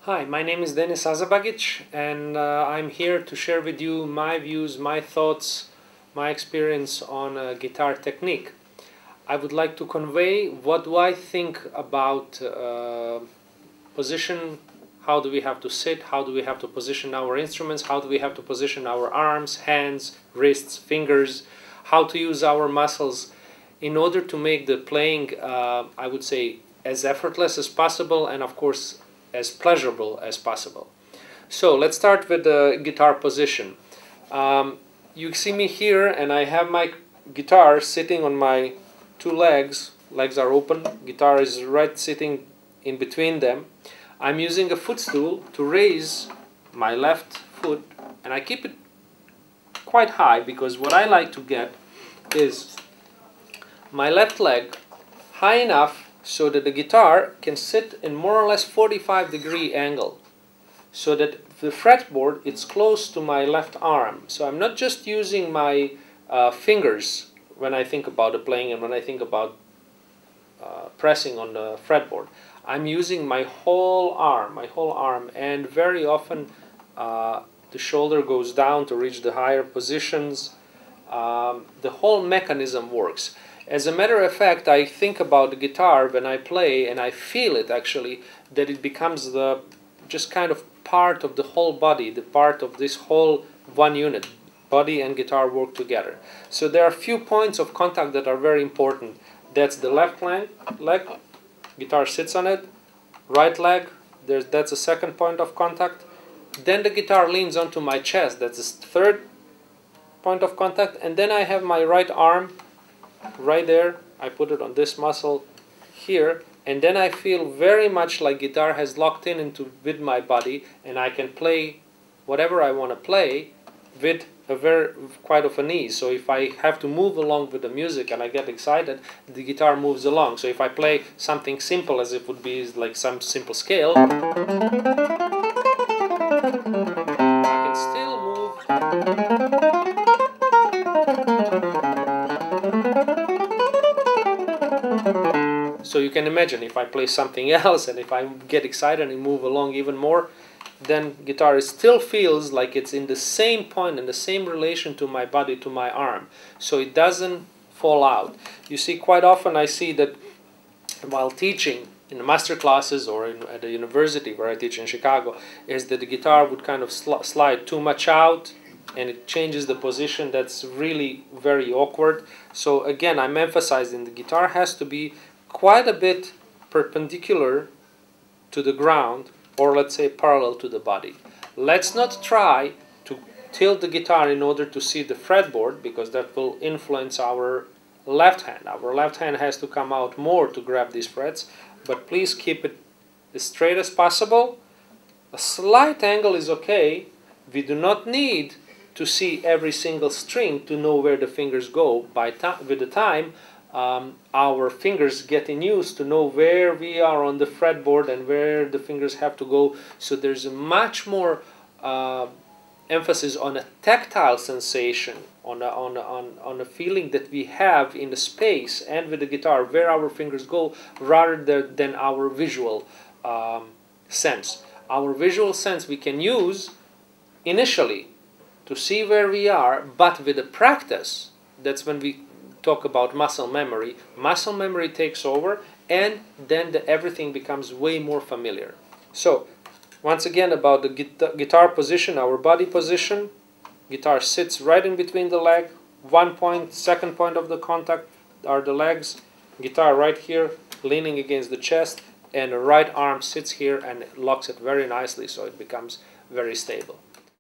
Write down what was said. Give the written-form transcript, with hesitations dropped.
Hi, my name is Denis Azabagic, and I'm here to share with you my views, my thoughts, my experience on guitar technique. I would like to convey what do I think about position, how do we have to sit, how do we have to position our instruments, how do we have to position our arms, hands, wrists, fingers, how to use our muscles in order to make the playing, I would say, as effortless as possible and of course as pleasurable as possible. So let's start with the guitar position. You see me here and I have my guitar sitting on my two legs. Legs are open, guitar is right sitting in between them. I'm using a footstool to raise my left foot, and I keep it quite high because what I like to get is my left leg high enough so that the guitar can sit in more or less 45-degree angle, so that the fretboard is close to my left arm. So I'm not just using my fingers when I think about the playing and when I think about pressing on the fretboard. I'm using my whole arm, and very often the shoulder goes down to reach the higher positions. The whole mechanism works. As a matter of fact, I think about the guitar when I play, and I feel it actually, that it becomes the just kind of part of the whole body, the part of this whole one unit. Body and guitar work together. So there are a few points of contact that are very important. That's the left leg, guitar sits on it. Right leg, that's a second point of contact. Then the guitar leans onto my chest, that's the third point of contact. And then I have my right arm right there. I put it on this muscle here, and then I feel very much like guitar has locked in into with my body, and I can play whatever I want to play with a quite of an ease. So if I have to move along with the music and I get excited, the guitar moves along. So if I play something simple, as it would be like some simple scale, I can still move. So you can imagine if I play something else and if I get excited and move along even more, then guitar still feels like it's in the same point, in the same relation to my body, to my arm. So it doesn't fall out. You see, quite often I see that while teaching in the master classes or at the university where I teach in Chicago, is that the guitar would kind of slide too much out and it changes the position. That's really very awkward. So again, I'm emphasizing the guitar has to be quite a bit perpendicular to the ground, or let's say parallel to the body. Let's not try to tilt the guitar in order to see the fretboard, because that will influence our left hand. Our left hand has to come out more to grab these frets, but please keep it as straight as possible. A slight angle is okay. We do not need to see every single string to know where the fingers go. With the time, our fingers getting used to know where we are on the fretboard and where the fingers have to go. So there's a much more emphasis on a tactile sensation, on a feeling that we have in the space and with the guitar where our fingers go, rather than our visual sense. Our visual sense we can use initially to see where we are, but with the practice, that's when we talk about muscle memory. Muscle memory takes over, and then everything becomes way more familiar. So, once again, about the guitar position, our body position. Guitar sits right in between the leg. One point, second point of the contact are the legs. Guitar right here, leaning against the chest, and the right arm sits here and locks it very nicely, so it becomes very stable.